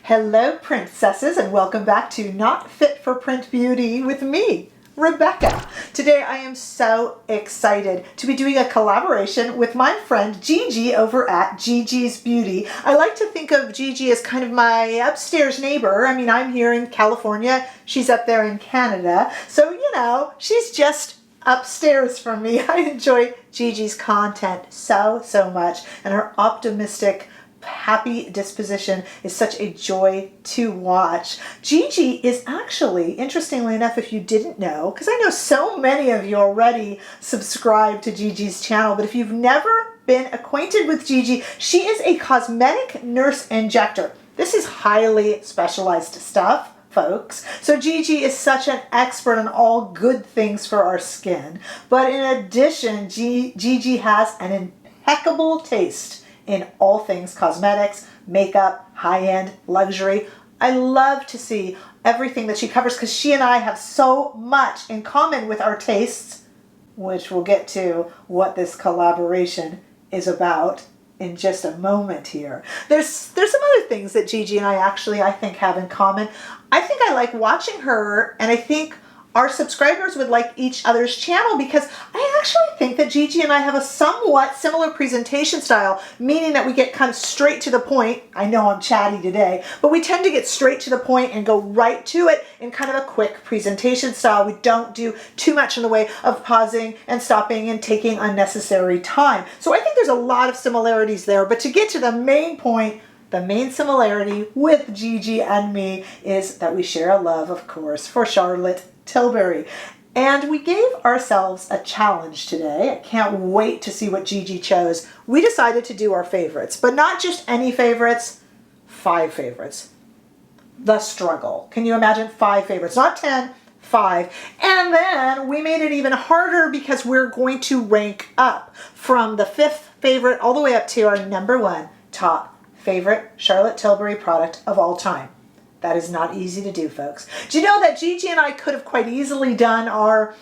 Hello, princesses, and welcome back to Not Fit for Print Beauty with me, Rebecca. Today I am so excited to be doing a collaboration with my friend Gigi over at Gigi's Beauty. I like to think of Gigi as kind of my upstairs neighbor. I mean, I'm here in California, she's up there in Canada, so you know, she's just upstairs from me. I enjoy Gigi's content so much, and her optimistic, happy disposition is such a joy to watch. Gigi is actually, interestingly enough, if you didn't know, because I know so many of you already subscribe to Gigi's channel, but if you've never been acquainted with Gigi, she is a cosmetic nurse injector. This is highly specialized stuff, folks. So Gigi is such an expert on all good things for our skin. But in addition, Gigi has an impeccable taste in all things cosmetics, makeup, high-end, luxury. I love to see everything that she covers because she and I have so much in common with our tastes, which we'll get to what this collaboration is about in just a moment here. There's some other things that Gigi and I think have in common. I think I like watching her, and I think our subscribers would like each other's channel because I actually think that Gigi and I have a somewhat similar presentation style, meaning that we get kind of straight to the point. I know I'm chatty today, but we tend to get straight to the point and go right to it in kind of a quick presentation style. We don't do too much in the way of pausing and stopping and taking unnecessary time. So I think there's a lot of similarities there, but to get to the main point, the main similarity with Gigi and me is that we share a love, of course, for Charlotte Tilbury. And we gave ourselves a challenge today. I can't wait to see what Gigi chose. We decided to do our favorites, but not just any favorites, 5 favorites. The struggle. Can you imagine 5 favorites? Not 10, 5. And then we made it even harder because we're going to rank up from the 5th favorite all the way up to our #1 top favorite Charlotte Tilbury product of all time. That is not easy to do, folks. Do you know that Gigi and I could have quite easily done our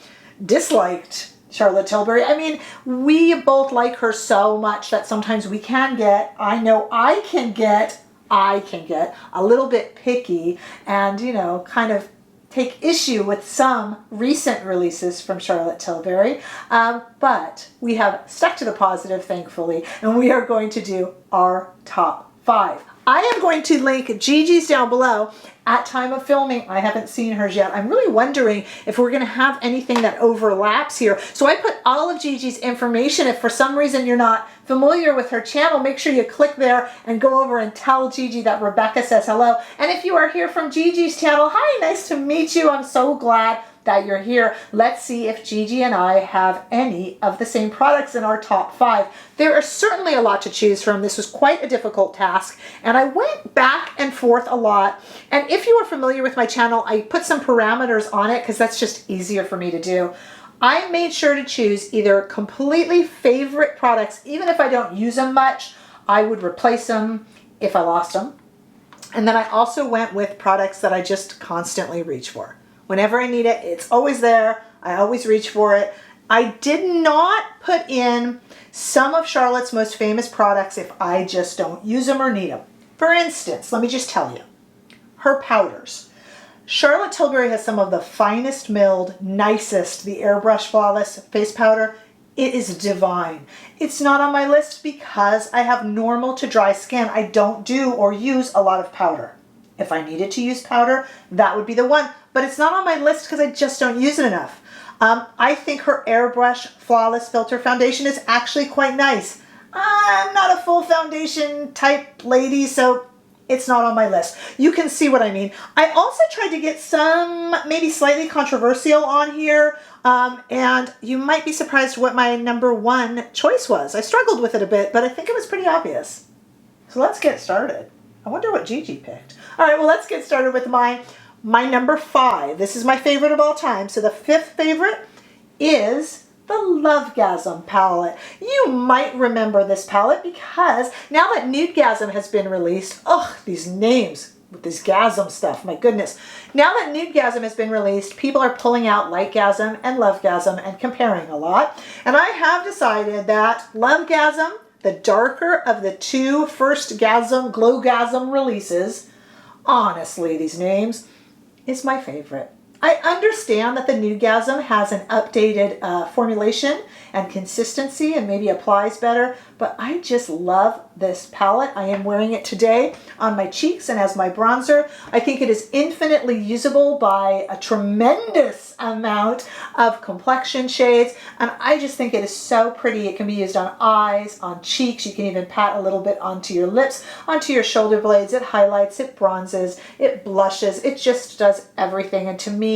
disliked Charlotte Tilbury? I mean, we both like her so much that sometimes we can get, I know I can get a little bit picky and, you know, kind of take issue with some recent releases from Charlotte Tilbury. But we have stuck to the positive, thankfully, and we are going to do our top 5. I am going to link Gigi's down below. At time of filming, I haven't seen hers yet. I'm really wondering if we're going to have anything that overlaps here. So I put all of Gigi's information. If for some reason you're not familiar with her channel, make sure you click there and go over and tell Gigi that Rebecca says hello. And if you are here from Gigi's channel, hi, nice to meet you. I'm so glad that you're here. Let's see if Gigi and I have any of the same products in our top 5. There are certainly a lot to choose from. This was quite a difficult task, and I went back and forth a lot. And if you are familiar with my channel, I put some parameters on it because that's just easier for me to do. I made sure to choose either completely favorite products, even if I don't use them much, I would replace them if I lost them. And then I also went with products that I just constantly reach for. Whenever I need it, it's always there. I always reach for it. I did not put in some of Charlotte's most famous products if I just don't use them or need them. For instance, let me just tell you, her powders. Charlotte Tilbury has some of the finest milled, nicest, the Airbrush Flawless face powder. It is divine. It's not on my list because I have normal to dry skin. I don't do or use a lot of powder. If I needed to use powder, that would be the one. But it's not on my list because I just don't use it enough. I think her Airbrush Flawless Filter Foundation is actually quite nice. I'm not a full foundation type lady, so it's not on my list. You can see what I mean. I also tried to get some maybe slightly controversial on here, and you might be surprised what my #1 choice was. I struggled with it a bit, but I think it was pretty obvious. So let's get started. I wonder what Gigi picked. All right, well, let's get started with my #5. This is my favorite of all time. So the 5th favorite is the Lovegasm palette. You might remember this palette because now that Nudegasm has been released, these names with this gasm stuff, my goodness. Now that Nudegasm has been released, people are pulling out Lightgasm and Lovegasm and comparing a lot. And I have decided that Lovegasm, the darker of the 2 first Glowgasm releases, honestly, these names, is my favorite. I understand that the Lovegasm has an updated formulation and consistency and maybe applies better, but I just love this palette. I am wearing it today on my cheeks and as my bronzer. I think it is infinitely usable by a tremendous amount of complexion shades, and I just think it is so pretty. It can be used on eyes, on cheeks. You can even pat a little bit onto your lips, onto your shoulder blades. It highlights, it bronzes, it blushes. It just does everything, and to me,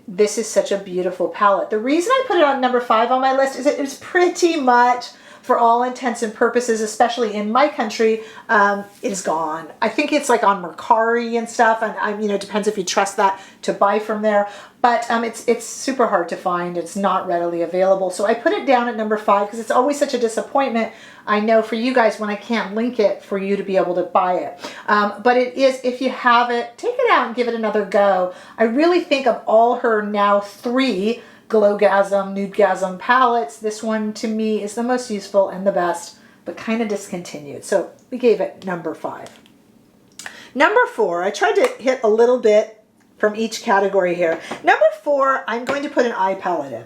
this is such a beautiful palette. The reason I put it on number 5 on my list is it is pretty much, for all intents and purposes, especially in my country, it is gone. I think it's like on Mercari and stuff, and you know, it depends if you trust that to buy from there. But it's super hard to find. It's not readily available. So I put it down at number 5 because it's always such a disappointment, I know, for you guys when I can't link it for you to be able to buy it. But it is, if you have it, take it out and give it another go. I really think of all her now 3 Glowgasm, Nudegasm palettes, this one to me is the most useful and the best, but kind of discontinued. So we gave it number 5. Number 4, I tried to hit a little bit from each category here. Number 4, I'm going to put an eye palette in.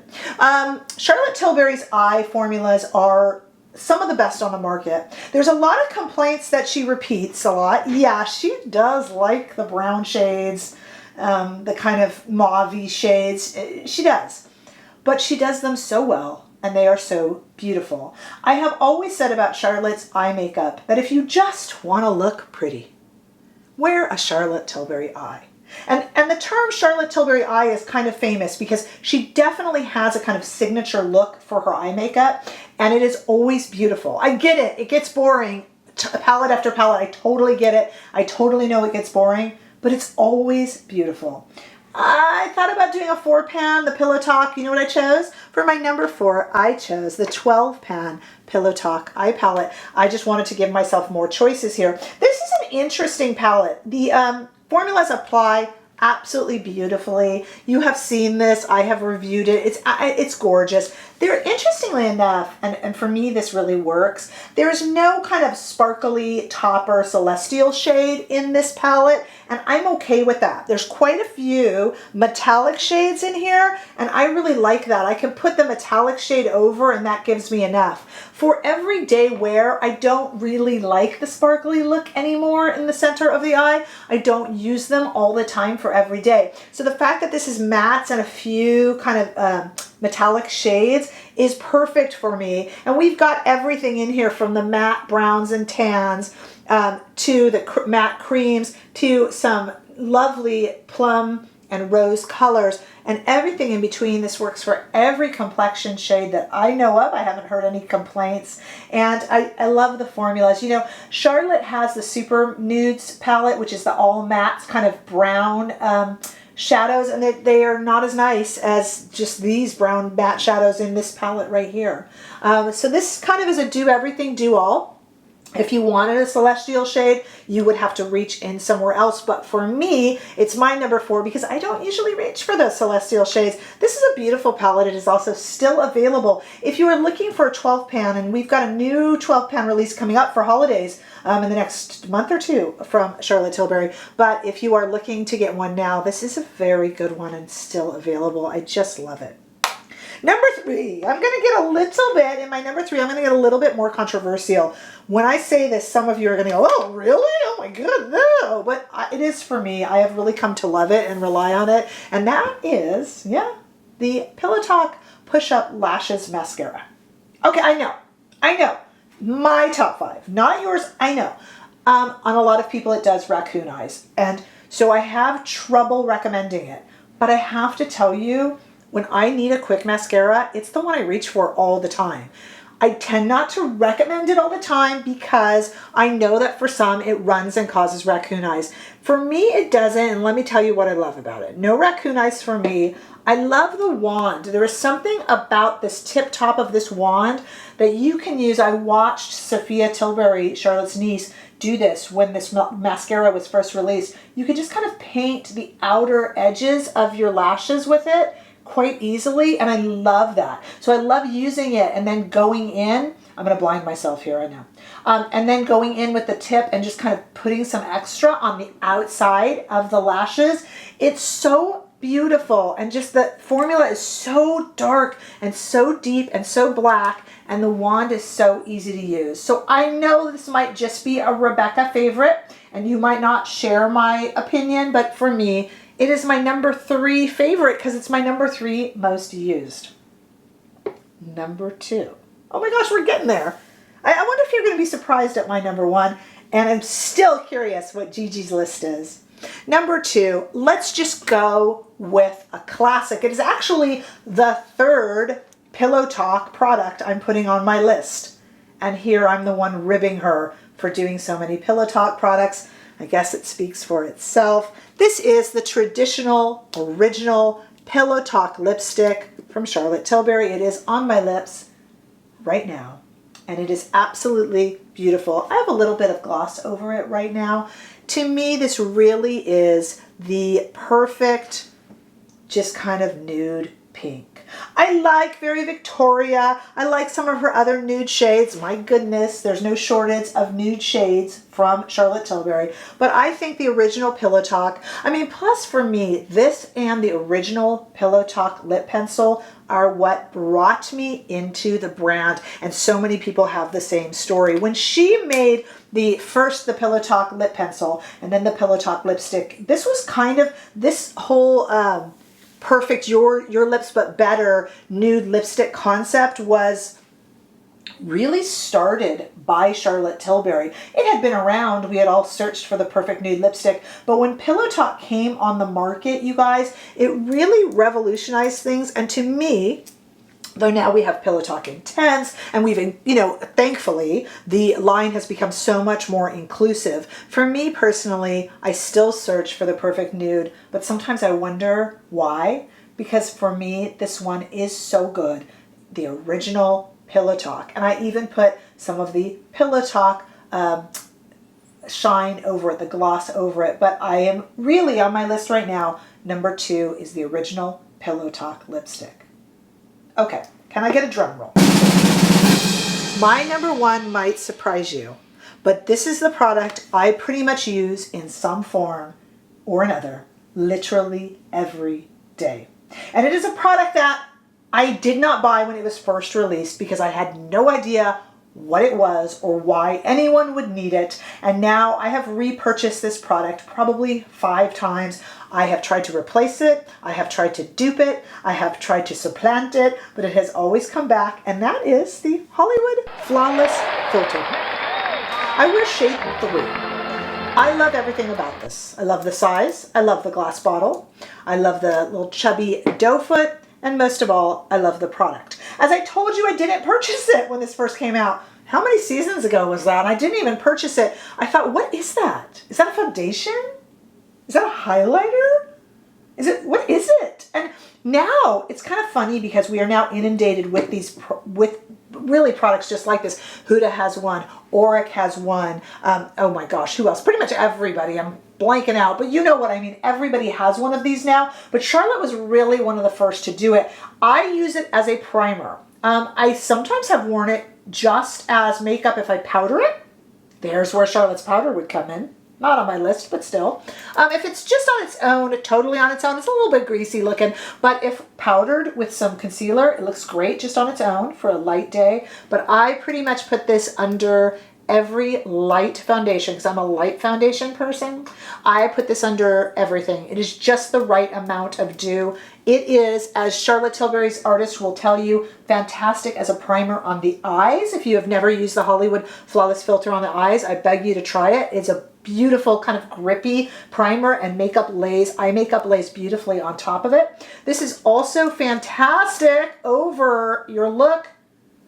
Charlotte Tilbury's eye formulas are some of the best on the market. There's a lot of complaints that she repeats a lot. Yeah, she does like the brown shades, the kind of mauve-y shades. She does. But she does them so well, and they are so beautiful. I have always said about Charlotte's eye makeup that if you just want to look pretty, wear a Charlotte Tilbury eye. And the term Charlotte Tilbury eye is kind of famous because she definitely has a kind of signature look for her eye makeup, and it is always beautiful. I get it. It gets boring. Palette after palette, I totally get it. I totally know it gets boring, but it's always beautiful. I thought about doing a 4-pan, the Pillow Talk. You know what I chose? For my number 4, I chose the 12-pan Pillow Talk eye palette. I just wanted to give myself more choices here. This is an interesting palette. The formulas apply absolutely beautifully. You have seen this. I have reviewed it. It's gorgeous. There, interestingly enough, and for me this really works, there's no kind of sparkly topper celestial shade in this palette, and I'm okay with that. There's quite a few metallic shades in here, and I really like that. I can put the metallic shade over, and that gives me enough. For everyday wear, I don't really like the sparkly look anymore in the center of the eye. I don't use them all the time for every day. So the fact that this is mattes and a few kind of metallic shades is perfect for me. And we've got everything in here from the matte browns and tans to the matte creams to some lovely plum and rose colors and everything in between. This works for every complexion shade that I know of. I haven't heard any complaints, and I love the formulas. You know, Charlotte has the Super Nudes palette, which is the all matte kind of brown shadows, and they are not as nice as just these brown matte shadows in this palette right here. So this kind of is a do everything, do all. If you wanted a celestial shade, you would have to reach in somewhere else. But for me, it's my number 4 because I don't usually reach for those celestial shades. This is a beautiful palette. It is also still available. If you are looking for a 12-pan, and we've got a new 12-pan release coming up for holidays in the next month or 2 from Charlotte Tilbury. But if you are looking to get one now, this is a very good one and still available. I just love it. Number 3, I'm going to get a little bit, in my number 3, I'm going to get a little bit more controversial. When I say this, some of you are going to go, oh, really? Oh my God, no. But it is for me. I have really come to love it and rely on it. And that is, yeah, the Pillow Talk Push-Up Lashes Mascara. Okay, I know. My top 5, not yours, I know. On a lot of people, it does raccoon eyes. And so I have trouble recommending it. But I have to tell you, when I need a quick mascara, it's the one I reach for all the time. I tend not to recommend it all the time because I know that for some it runs and causes raccoon eyes. For me, it doesn't, and let me tell you what I love about it. No raccoon eyes for me. I love the wand. There is something about this tip top of this wand that you can use. I watched Sophia Tilbury, Charlotte's niece, do this when this mascara was first released. You could just kind of paint the outer edges of your lashes with it quite easily, and I love that. So I love using it and then going in I'm going to blind myself here, I know. And then going in with the tip and just kind of putting some extra on the outside of the lashes. It's so beautiful, and just the formula is so dark and so deep and so black, and the wand is so easy to use. So I know this might just be a Rebecca favorite, and you might not share my opinion, but for me, it is my number 3 favorite because it's my number 3 most used. Number 2. Oh my gosh, we're getting there. I wonder if you're going to be surprised at my number 1, and I'm still curious what Gigi's list is. Number 2, let's just go with a classic. It is actually the 3rd Pillow Talk product I'm putting on my list. And here I'm the one ribbing her for doing so many Pillow Talk products. I guess it speaks for itself. This is the traditional, original Pillow Talk lipstick from Charlotte Tilbury. It is on my lips right now, and it is absolutely beautiful. I have a little bit of gloss over it right now. To me, this really is the perfect, just kind of nude pink. I like Very Victoria. I like some of her other nude shades. My goodness, there's no shortage of nude shades from Charlotte Tilbury. But I think the original Pillow Talk, I mean, plus for me, this and the original Pillow Talk lip pencil are what brought me into the brand. And so many people have the same story. When she made the Pillow Talk lip pencil and then the Pillow Talk lipstick, this was kind of this whole perfect your lips but better nude lipstick concept was really started by Charlotte Tilbury. It had been around. We had all searched for the perfect nude lipstick, but when Pillow Talk came on the market, you guys, it really revolutionized things. And to me, though now we have Pillow Talk Intense, and we've, you know, thankfully, the line has become so much more inclusive. For me personally, I still search for the perfect nude, but sometimes I wonder why. Because for me, this one is so good. The original Pillow Talk. And I even put some of the Pillow Talk shine over it, the gloss over it. But I am really on my list right now. Number 2 is the original Pillow Talk lipstick. Okay, can I get a drum roll? My number 1 might surprise you, but this is the product I pretty much use in some form or another, literally every day. And it is a product that I did not buy when it was first released because I had no idea what it was or why anyone would need it. And now I have repurchased this product probably 5 times. I have tried to replace it. I have tried to dupe it. I have tried to supplant it, but it has always come back. And that is the Hollywood Flawless Filter. I wear shade 3. I love everything about this. I love the size. I love the glass bottle. I love the little chubby doe foot. And most of all, I love the product. As I told you, I didn't purchase it when this first came out. How many seasons ago was that? I didn't even purchase it. I thought, what is that? Is that a foundation? Is that a highlighter? What is it? And now it's kind of funny because we are now inundated with these, with really products just like this. Huda has one. Auric has one. Oh my gosh, who else? Pretty much everybody. I'm blanking out, but you know what I mean. Everybody has one of these now, but Charlotte was really one of the first to do it. I use it as a primer. I sometimes have worn it just as makeup if I powder it. There's where Charlotte's powder would come in. Not on my list, but still. If it's just on its own, totally on its own, it's a little bit greasy looking, but if powdered with some concealer, it looks great just on its own for a light day. But I pretty much put this under every light foundation because I'm a light foundation person. I put this under everything. It is just the right amount of dew. It is, as Charlotte Tilbury's artist will tell you, fantastic as a primer on the eyes. If you have never used the Hollywood Flawless Filter on the eyes, I beg you to try it. It's a beautiful kind of grippy primer, and eye makeup lays beautifully on top of it. This is also fantastic over your look,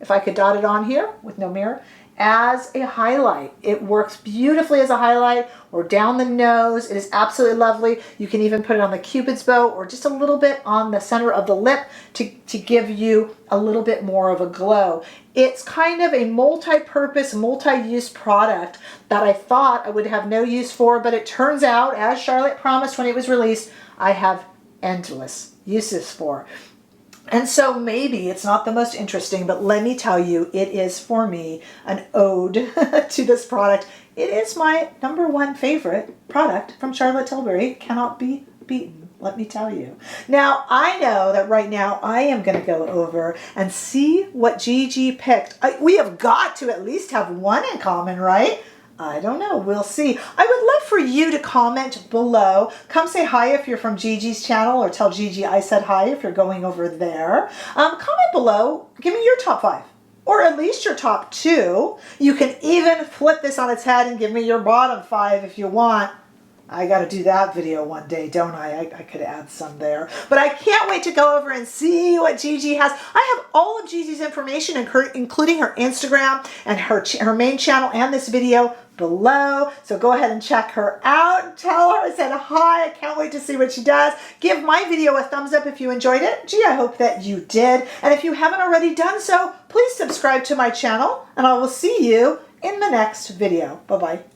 if I could dot it on here with no mirror, as a highlight. It works beautifully as a highlight or down the nose. It is absolutely lovely. You can even put it on the Cupid's bow or just a little bit on the center of the lip to give you a little bit more of a glow. It's kind of a multi-purpose, multi-use product that I thought I would have no use for, but it turns out, as Charlotte promised when it was released, I have endless uses for. And so maybe it's not the most interesting, but let me tell you, it is for me an ode to this product. It is my #1 favorite product from Charlotte Tilbury. Cannot be beaten, let me tell you. Now, I know that right now I am going to go over and see what Gigi picked. We have got to at least have one in common, right? I don't know. We'll see. I would love for you to comment below. Come say hi if you're from Gigi's channel, or tell Gigi I said hi if you're going over there. Comment below. Give me your top 5, or at least your top 2. You can even flip this on its head and give me your bottom 5 if you want. I got to do that video one day, don't I? I could add some there. But I can't wait to go over and see what Gigi has. I have all of Gigi's information, including her Instagram and her main channel and this video below. So go ahead and check her out. Tell her I said hi. I can't wait to see what she does. Give my video a thumbs up if you enjoyed it. Gee, I hope that you did. And if you haven't already done so, please subscribe to my channel, and I will see you in the next video. Bye-bye.